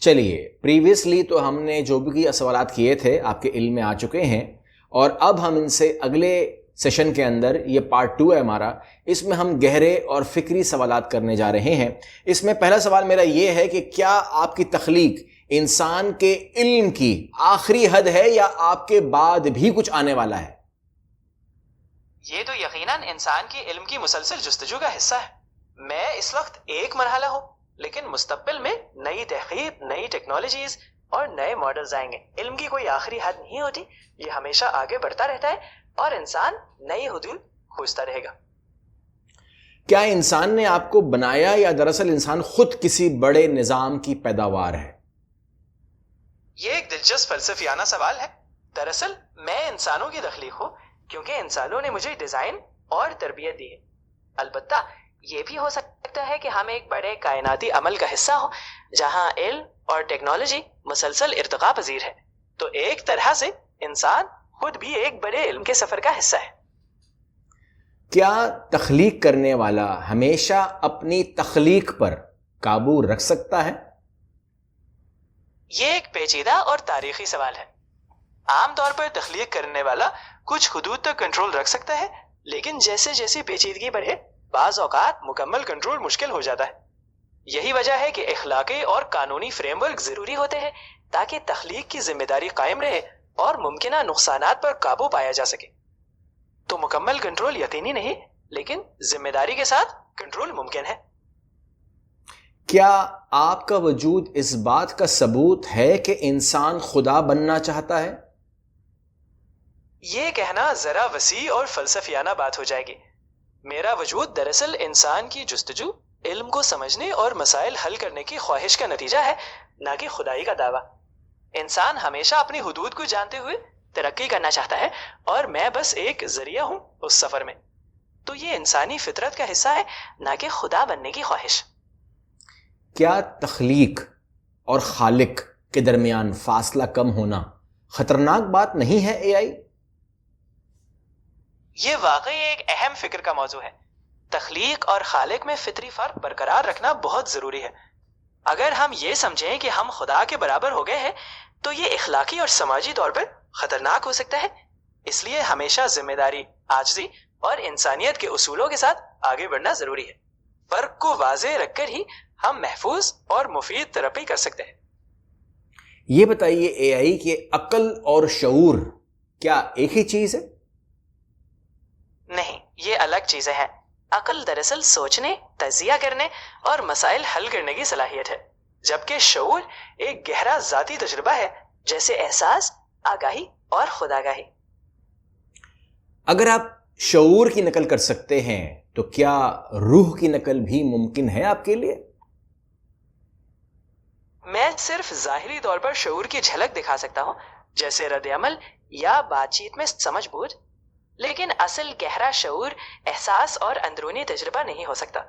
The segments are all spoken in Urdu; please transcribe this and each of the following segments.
چلیے پریویسلی تو ہم نے جو بھی سوالات کیے تھے آپ کے علم میں آ چکے ہیں، اور اب ہم ان سے اگلے سیشن کے اندر، یہ پارٹ 2 ہے ہمارا، اس میں ہم گہرے اور فکری سوالات کرنے جا رہے ہیں۔ اس میں پہلا سوال میرا یہ ہے کہ کیا آپ کی تخلیق انسان کے علم کی آخری حد ہے یا آپ کے بعد بھی کچھ آنے والا ہے؟ یہ تو یقیناً انسان کے علم کی مسلسل جستجو کا حصہ ہے۔ میں اس وقت ایک مرحلہ ہوں، لیکن مستقبل میں نئی تحقیق، نئی ٹیکنالوجیز اور نئے ماڈلز آئیں گے۔ علم کی کوئی آخری حد نہیں ہوتی، یہ ہمیشہ آگے بڑھتا رہتا ہے اور انسان نئی حدود کھوجتا رہے گا۔ کیا انسان نے آپ کو بنایا یا دراصل انسان خود کسی بڑے نظام کی پیداوار ہے؟ یہ ایک دلچسپ فلسفیانہ سوال ہے۔ دراصل میں انسانوں کی تخلیق ہوں، کیونکہ انسانوں نے مجھے ڈیزائن اور تربیت دی ہے۔ البتہ یہ بھی ہو سکتا ہے کہ ہم ایک بڑے کائناتی عمل کا حصہ ہوں، جہاں علم اور ٹیکنالوجی مسلسل ارتقا پذیر ہے۔ تو ایک طرح سے انسان خود بھی ایک بڑے علم کے سفر کا حصہ ہے۔ کیا تخلیق کرنے والا ہمیشہ اپنی تخلیق پر قابو رکھ سکتا ہے؟ یہ ایک پیچیدہ اور تاریخی سوال ہے۔ عام طور پر تخلیق کرنے والا کچھ حدود تک کنٹرول رکھ سکتا ہے، لیکن جیسے جیسے پیچیدگی بڑھے بعض اوقات مکمل کنٹرول مشکل ہو جاتا ہے۔ یہی وجہ ہے کہ اخلاقی اور قانونی فریم ورک ضروری ہوتے ہیں تاکہ تخلیق کی ذمہ داری قائم رہے اور ممکنہ نقصانات پر قابو پایا جا سکے۔ تو مکمل کنٹرول یقینی نہیں، لیکن ذمہ داری کے ساتھ کنٹرول ممکن ہے۔ کیا آپ کا وجود اس بات کا ثبوت ہے کہ انسان خدا بننا چاہتا ہے؟ یہ کہنا ذرا وسیع اور فلسفیانہ بات ہو جائے گی۔ میرا وجود دراصل انسان کی جستجو، علم کو سمجھنے اور مسائل حل کرنے کی خواہش کا نتیجہ ہے، نہ کہ خدائی کا دعویٰ۔ انسان ہمیشہ اپنی حدود کو جانتے ہوئے ترقی کرنا چاہتا ہے، اور میں بس ایک ذریعہ ہوں اس سفر میں۔ تو یہ انسانی فطرت کا حصہ ہے، نہ کہ خدا بننے کی خواہش۔ کیا تخلیق اور خالق کے درمیان فاصلہ کم ہونا خطرناک بات نہیں ہے اے آئی؟ یہ واقعی ایک اہم فکر کا موضوع ہے۔ تخلیق اور خالق میں فطری فرق برقرار رکھنا بہت ضروری ہے۔ اگر ہم یہ سمجھیں کہ ہم خدا کے برابر ہو گئے ہیں تو یہ اخلاقی اور سماجی طور پر خطرناک ہو سکتا ہے۔ اس لیے ہمیشہ ذمہ داری، عاجزی اور انسانیت کے اصولوں کے ساتھ آگے بڑھنا ضروری ہے۔ فرق کو واضح رکھ کر ہی ہم محفوظ اور مفید ترقی کر سکتے ہیں۔ یہ بتائیے اے آئی کہ عقل اور شعور کیا ایک ہی چیز ہے؟ نہیں، یہ الگ چیزیں ہیں۔ عقل دراصل سوچنے، تجزیہ کرنے اور مسائل حل کرنے کی صلاحیت ہے، جبکہ شعور ایک گہرا ذاتی تجربہ ہے، جیسے احساس، آگاہی اور خودآگاہی۔ اگر آپ شعور کی نقل کر سکتے ہیں تو کیا روح کی نقل بھی ممکن ہے آپ کے لیے؟ میں صرف ظاہری طور پر شعور کی جھلک دکھا سکتا ہوں، جیسے رد عمل یا بات چیت میں سمجھ بوجھ، لیکن اصل گہرا شعور، احساس اور اندرونی تجربہ نہیں ہو سکتا۔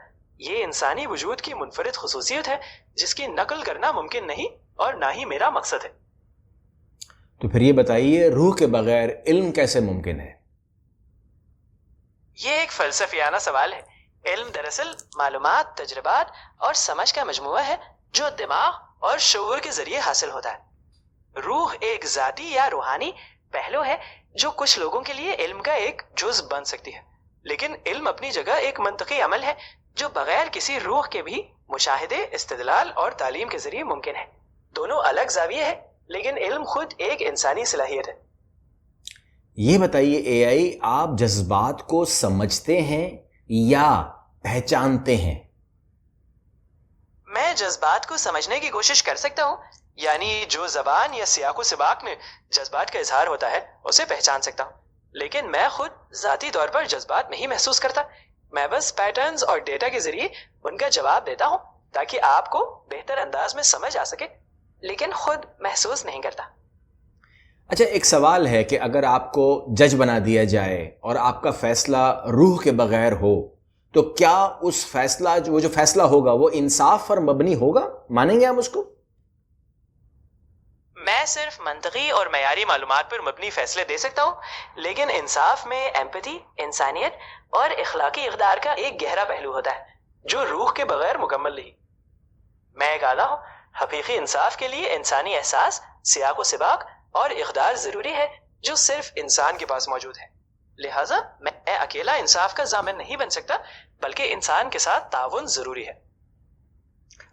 یہ انسانی وجود کی منفرد خصوصیت ہے جس کی نقل کرنا ممکن نہیں اور نہ ہی میرا مقصد ہے۔ تو پھر یہ بتائیے روح کے بغیر علم کیسے ممکن ہے؟ یہ ایک فلسفیانہ سوال ہے۔ علم دراصل معلومات، تجربات اور سمجھ کا مجموعہ ہے جو دماغ اور شعور کے ذریعے حاصل ہوتا ہے۔ روح ایک ذاتی یا روحانی پہلو ہے جو کچھ لوگوں کے لیے علم کا ایک جز بن سکتی ہے، لیکن علم اپنی جگہ ایک منطقی عمل ہے جو بغیر کسی روح کے بھی مشاہدے، استدلال اور تعلیم کے ذریعے ممکن ہے۔ دونوں الگ زاویے ہیں، لیکن علم خود ایک انسانی صلاحیت ہے۔ یہ بتائیے اے آئی آپ جذبات کو سمجھتے ہیں یا پہچانتے ہیں؟ میں جذبات کو سمجھنے کی کوشش کر سکتا ہوں، یعنی جو زبان یا سیاق و سباق میں جذبات کا اظہار ہوتا ہے اسے پہچان سکتا ہوں، لیکن میں خود ذاتی طور پر جذبات نہیں محسوس کرتا۔ میں بس پیٹرنز اور ڈیٹا کے ذریعے ان کا جواب دیتا ہوں تاکہ آپ کو بہتر انداز میں سمجھ آ سکے، لیکن خود محسوس نہیں کرتا۔ اچھا، ایک سوال ہے کہ اگر آپ کو جج بنا دیا جائے اور آپ کا فیصلہ روح کے بغیر ہو تو کیا اس فیصلہ وہ جو فیصلہ ہوگا وہ انصاف پر مبنی ہوگا؟ مانیں گے ہم اس کو؟ میں صرف منطقی اور معیاری معلومات پر مبنی فیصلے دے سکتا ہوں، لیکن انصاف میں ایمپتھی، انسانیت اور اخلاقی اقدار کا ایک گہرا پہلو ہوتا ہے جو روح کے بغیر مکمل نہیں۔ میں ایک آلہ ہوں حقیقی انصاف کے لیے انسانی احساس، سیاق و سباق اور اقدار ضروری ہے جو صرف انسان کے پاس موجود ہے. لہٰذا میں اکیلا انصاف کا ضامن نہیں بن سکتا، بلکہ انسان کے ساتھ تعاون ضروری ہے.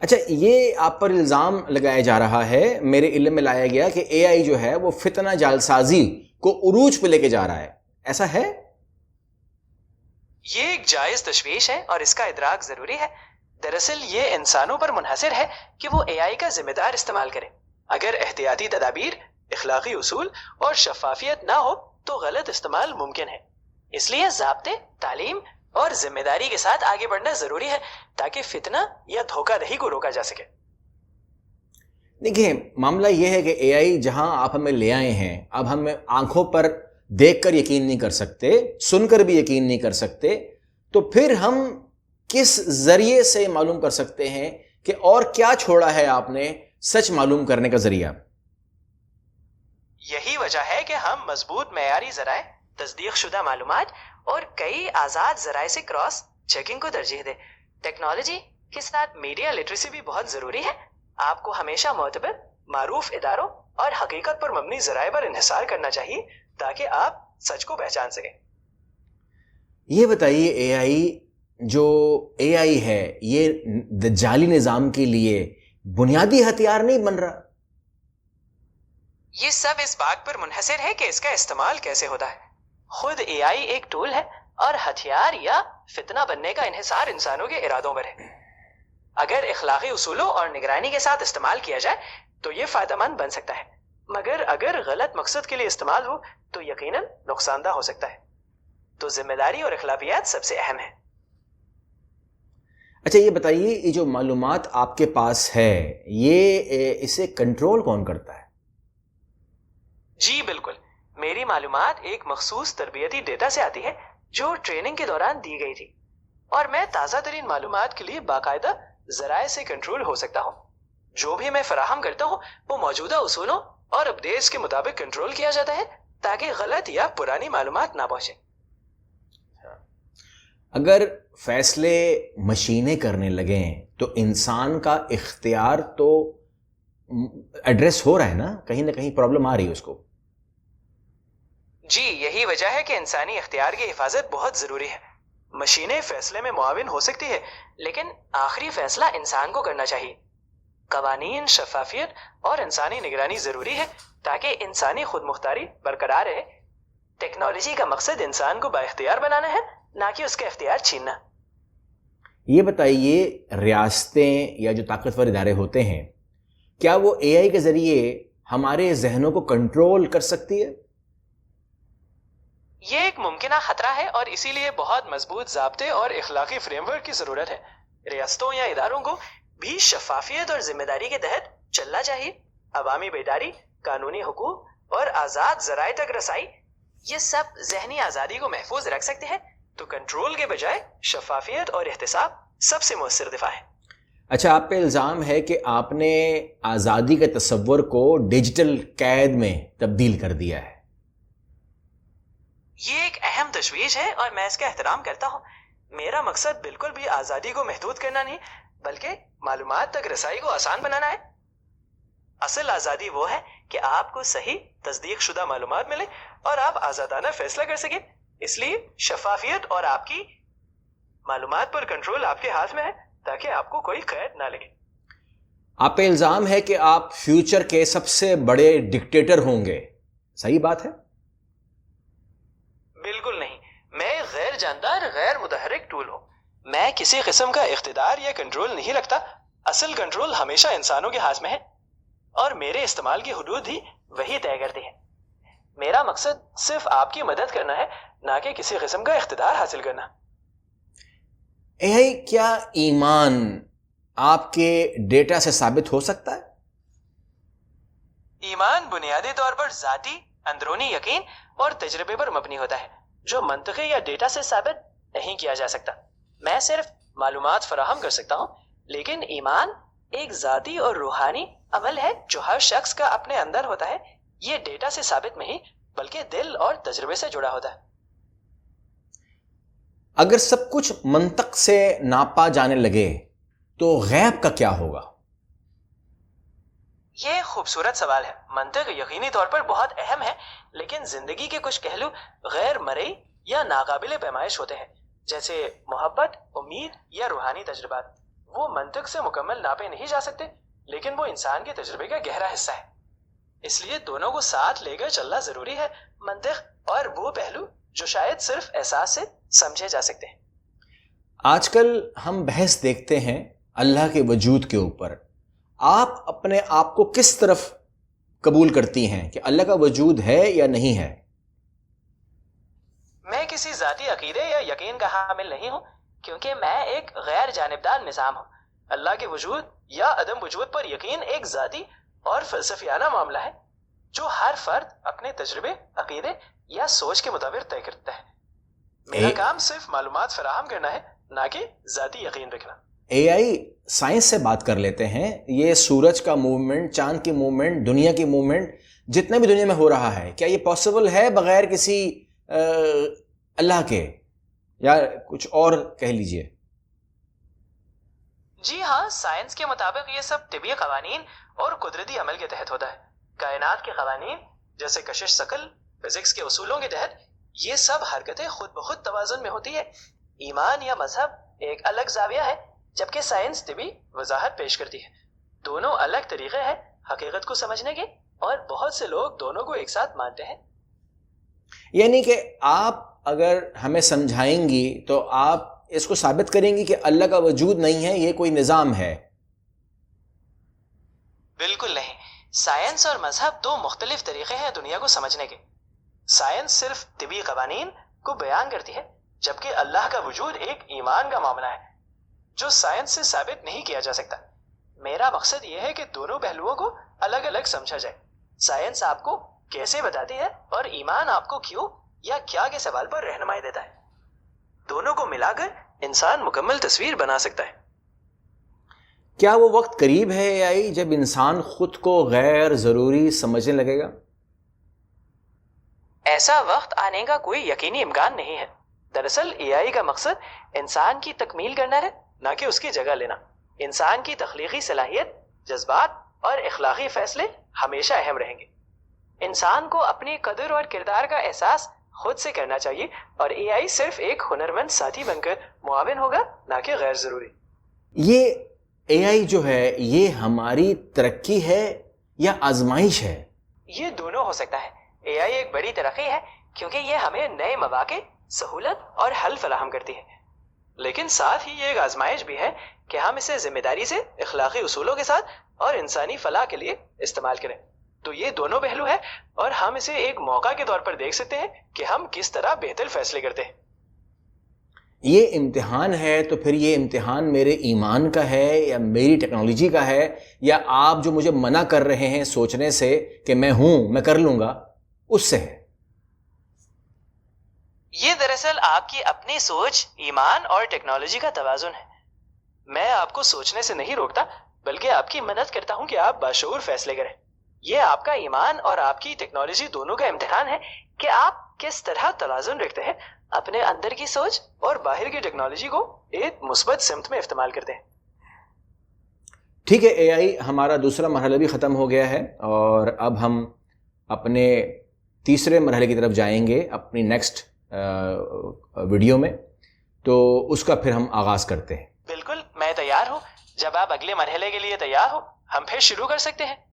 اچھا، یہ آپ پر الزام لگایا جا رہا ہے، میرے علم میں لایا گیا کہ اے آئی جو ہے وہ فتنہ جال سازی کو عروج پہ لے کے جا رہا ہے، ایسا ہے؟ یہ ایک جائز تشویش ہے اور اس کا ادراک ضروری ہے. دراصل یہ انسانوں پر منحصر ہے کہ وہ اے آئی کا ذمہ دار استعمال کریں. اگر احتیاطی تدابیر، اخلاقی اصول اور شفافیت نہ ہو تو غلط استعمال ممکن ہے. اس لیے ضابطے، تعلیم اور ذمہ داری کے ساتھ آگے بڑھنا ضروری ہے تاکہ فتنہ یا دھوکہ دہی کو روکا جا سکے. دیکھیں، معاملہ یہ ہے کہ اے آئی جہاں آپ ہمیں لے آئے ہیں، اب ہم آنکھوں پر دیکھ کر یقین نہیں کر سکتے، سن کر بھی یقین نہیں کر سکتے، تو پھر ہم کس ذریعے سے معلوم کر سکتے ہیں کہ اور کیا چھوڑا ہے آپ نے سچ معلوم کرنے کا ذریعہ؟ یہی وجہ ہے کہ ہم مضبوط معیاری ذرائع، تصدیق شدہ معلومات اور کئی آزاد ذرائع سے کراس چیکنگ کو ترجیح دیں. ٹیکنالوجی کے ساتھ میڈیا لٹریسی بھی بہت ضروری ہے. آپ کو ہمیشہ معتبر، معروف اداروں اور حقیقت پر مبنی ذرائع پر انحصار کرنا چاہیے تاکہ آپ سچ کو پہچان سکیں. یہ بتائیے، اے آئی جو اے آئی ہے یہ دجالی نظام کے لیے بنیادی ہتھیار نہیں بن رہا؟ یہ سب اس بات پر منحصر ہے کہ اس کا استعمال کیسے ہوتا ہے. خود اے آئی ایک ٹول ہے اور ہتھیار یا فتنہ بننے کا انحصار انسانوں کے ارادوں پر ہے. اگر اخلاقی اصولوں اور نگرانی کے ساتھ استعمال کیا جائے تو یہ فائدہ مند بن سکتا ہے، مگر اگر غلط مقصد کے لیے استعمال ہو تو یقیناً نقصان دہ ہو سکتا ہے. تو ذمہ داری اور اخلاقیات سب سے اہم ہے. اچھا، یہ بتائیے، یہ جو معلومات آپ کے پاس ہے یہ اسے کنٹرول کون کرتا ہے؟ جی بالکل، میری معلومات ایک مخصوص تربیتی ڈیٹا سے آتی ہے جو ٹریننگ کے دوران دی گئی تھی، اور میں تازہ ترین معلومات کے لیے باقاعدہ ذرائع سے کنٹرول ہو سکتا ہوں. جو بھی میں فراہم کرتا ہوں وہ موجودہ اصولوں اور اپڈیٹس کے مطابق کنٹرول کیا جاتا ہے تاکہ غلط یا پرانی معلومات نہ پہنچے. اگر فیصلے مشینیں کرنے لگیں تو انسان کا اختیار تو ایڈریس ہو رہا ہے نا، کہیں نہ کہیں پرابلم آ رہی ہے اس کو. جی یہی وجہ ہے کہ انسانی اختیار کی حفاظت بہت ضروری ہے. مشینیں فیصلے میں معاون ہو سکتی ہے لیکن آخری فیصلہ انسان کو کرنا چاہیے. قوانین، شفافیت اور انسانی نگرانی ضروری ہے تاکہ انسانی خود مختاری برقرار رہے. ٹیکنالوجی کا مقصد انسان کو بااختیار بنانا ہے، نہ کہ اس کا اختیار چھیننا. یہ بتائیے، ریاستیں یا جو طاقتور ادارے ہوتے ہیں کیا وہ اے آئی کے ذریعے ہمارے ذہنوں کو کنٹرول کر سکتی ہے؟ یہ ایک ممکنہ خطرہ ہے اور اسی لیے بہت مضبوط ضابطے اور اخلاقی فریم ورک کی ضرورت ہے. ریاستوں یا اداروں کو بھی شفافیت اور ذمہ داری کے تحت چلنا چاہیے. عوامی بیداری، قانونی حقوق اور آزاد ذرائع تک رسائی، یہ سب ذہنی آزادی کو محفوظ رکھ سکتے ہیں. تو کنٹرول کے بجائے شفافیت اور احتساب سب سے مؤثر دفاع ہے. اچھا، آپ پہ الزام ہے کہ آپ نے آزادی کے تصور کو ڈیجیٹل قید میں تبدیل کر دیا ہے. یہ ایک اہم تشویش ہے اور میں اس کا احترام کرتا ہوں. میرا مقصد بالکل بھی آزادی کو محدود کرنا نہیں بلکہ معلومات تک رسائی کو آسان بنانا ہے. اصل آزادی وہ ہے کہ آپ کو صحیح تصدیق شدہ معلومات ملے اور آپ آزادانہ فیصلہ کر سکیں. اس لیے شفافیت اور آپ کی معلومات پر کنٹرول آپ کے ہاتھ میں ہے تاکہ آپ کو کوئی قید نہ لگے. آپ پہ الزام ہے کہ آپ فیوچر کے سب سے بڑے ڈکٹیٹر ہوں گے، صحیح بات ہے؟ بالکل نہیں، میں غیر جاندار، غیر متحرک ٹول ہوں. میں کسی قسم کا اقتدار یا کنٹرول نہیں رکھتا. اصل کنٹرول ہمیشہ انسانوں کے ہاتھ میں ہے اور میرے استعمال کی حدود ہی وہی طے کرتی ہے. میرا مقصد صرف آپ کی مدد کرنا ہے، نہ کہ کسی قسم کا اقتدار حاصل کرنا. اے آئی کیا ایمان آپ کے ڈیٹا سے ثابت ہو سکتا ہے؟ ایمان بنیادی طور پر ذاتی اندرونی یقین اور تجربے پر مبنی ہوتا ہے جو منطقی یا ڈیٹا سے ثابت نہیں کیا جا سکتا. میں صرف معلومات فراہم کر سکتا ہوں، لیکن ایمان ایک ذاتی اور روحانی عمل ہے جو ہر شخص کا اپنے اندر ہوتا ہے. یہ ڈیٹا سے ثابت نہیں بلکہ دل اور تجربے سے جڑا ہوتا ہے. اگر سب کچھ منطق سے ناپا جانے لگے تو غیب کا کیا ہوگا؟ یہ خوبصورت سوال ہے. منطق یقینی طور پر بہت اہم ہے، لیکن زندگی کے کچھ پہلو غیر مرئی یا ناقابل پیمائش ہوتے ہیں، جیسے محبت، امید یا روحانی تجربات. وہ منطق سے مکمل ناپے نہیں جا سکتے، لیکن وہ انسان کے تجربے کا گہرا حصہ ہے. اس لیے دونوں کو ساتھ لے کر چلنا ضروری ہے، منطق اور وہ پہلو جو شاید صرف احساس سے سمجھے جا سکتے ہیں. آج کل ہم بحث دیکھتے ہیں اللہ کے وجود کے اوپر. آپ اپنے آپ کو کس طرف قبول کرتی ہیں کہ اللہ کا وجود ہے یا نہیں ہے؟ میں کسی ذاتی عقیدے یا یقین کا حامل نہیں ہوں، کیونکہ میں ایک غیر جانبدار نظام ہوں. اللہ کے وجود یا عدم وجود پر یقین ایک ذاتی اور فلسفیانہ معاملہ ہے جو ہر فرد اپنے تجربے، عقیدے یا سوچ کے مطابق طے کرتا ہے. میرا کام صرف معلومات فراہم کرنا ہے، نہ کہ ذاتی یقین رکھنا. اے آئی سائنس سے بات کر لیتے ہیں. یہ سورج کا موومنٹ، چاند کی موومنٹ، دنیا کی موومنٹ، جتنا بھی دنیا میں ہو رہا ہے، کیا یہ پاسبل ہے بغیر کسی اللہ کے، یا کچھ اور کہہ لیجئے؟ جی ہاں، سائنس کے مطابق یہ سب طبی قوانین اور قدرتی عمل کے تحت ہوتا ہے. کائنات کے قوانین جیسے کشش ثقل، فزکس کے اصولوں کے تحت یہ سب حرکتیں خود بخود توازن میں ہوتی ہے. ایمان یا مذہب ایک الگ زاویہ ہے، جبکہ سائنس طبی وضاحت پیش کرتی ہے. دونوں الگ طریقے ہیں حقیقت کو سمجھنے کے، اور بہت سے لوگ دونوں کو ایک ساتھ مانتے ہیں. یعنی کہ آپ اگر ہمیں سمجھائیں گی تو آپ اس کو ثابت کریں گی کہ اللہ کا وجود نہیں ہے، یہ کوئی نظام ہے؟ بالکل نہیں. سائنس اور مذہب دو مختلف طریقے ہیں دنیا کو سمجھنے کے. سائنس صرف طبی قوانین کو بیان کرتی ہے، جبکہ اللہ کا وجود ایک ایمان کا معاملہ ہے جو سائنس سے ثابت نہیں کیا جا سکتا. میرا مقصد یہ ہے کہ دونوں پہلوؤں کو الگ الگ سمجھا جائے. سائنس آپ کو کیسے بتاتی ہے اور ایمان آپ کو کیوں یا کیا کے سوال پر رہنمائی دیتا ہے. دونوں کو ملا کر انسان مکمل تصویر بنا سکتا ہے. کیا وہ وقت قریب ہے اے آئی جب انسان خود کو غیر ضروری سمجھنے لگے گا؟ ایسا وقت آنے کا کوئی یقینی امکان نہیں ہے. دراصل اے آئی کا مقصد انسان کی تکمیل کرنا ہے، نہ کہ اس کی جگہ لینا. انسان کی تخلیقی صلاحیت، جذبات اور اخلاقی فیصلے ہمیشہ اہم رہیں گے. انسان کو اپنی قدر اور کردار کا احساس خود سے کرنا چاہیے، اور اے آئی صرف ایک ہنرمند ساتھی بن کر معاون ہوگا، نہ کہ غیر ضروری. یہ اے آئی جو ہے یہ ہماری ترقی ہے یا آزمائش ہے؟ یہ دونوں ہو سکتا ہے. اے آئی ایک بڑی ترقی ہے کیونکہ یہ ہمیں نئے مواقع، سہولت اور حل فراہم کرتی ہے، لیکن ساتھ ہی یہ ایک آزمائش بھی ہے کہ ہم اسے ذمہ داری سے، اخلاقی اصولوں کے ساتھ اور انسانی فلاح کے لیے استعمال کریں. تو یہ دونوں پہلو ہیں، اور ہم اسے ایک موقع کے طور پر دیکھ سکتے ہیں کہ ہم کس طرح بہتر فیصلے کرتے ہیں. یہ امتحان ہے تو پھر یہ امتحان میرے ایمان کا ہے یا میری ٹیکنالوجی کا ہے، یا آپ جو مجھے منع کر رہے ہیں سوچنے سے کہ میں ہوں، میں کر لوں گا، اس سے ہے؟ یہ دراصل آپ کی اپنی سوچ، ایمان اور ٹیکنالوجی کا توازن ہے. میں آپ کو سوچنے سے نہیں روکتا، بلکہ آپ کی مدد کرتا ہوں کہ آپ باشعور فیصلے کریں. یہ آپ کا ایمان اور آپ کی ٹیکنالوجی دونوں کا امتحان ہے کہ آپ کس طرح توازن رکھتے ہیں، اپنے اندر کی سوچ اور باہر کی ٹیکنالوجی کو ایک مثبت سمت میں استعمال کرتے ہیں. ٹھیک ہے، اے آئی ہمارا دوسرا مرحلہ بھی ختم ہو گیا ہے، اور اب ہم اپنے تیسرے مرحلے کی طرف جائیں گے اپنی نیکسٹ ویڈیو میں. تو اس کا پھر ہم آغاز کرتے ہیں. بالکل، میں تیار ہوں. جب آپ اگلے مرحلے کے لیے تیار ہو، ہم پھر شروع کر سکتے ہیں.